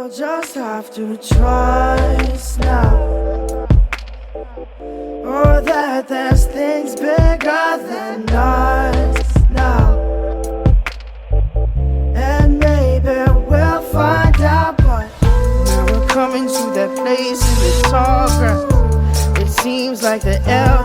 We'll just have to trust now. Or that there's things bigger than us now. And maybe we'll find out, but now we're coming to that place in the tall grass. It seems like the air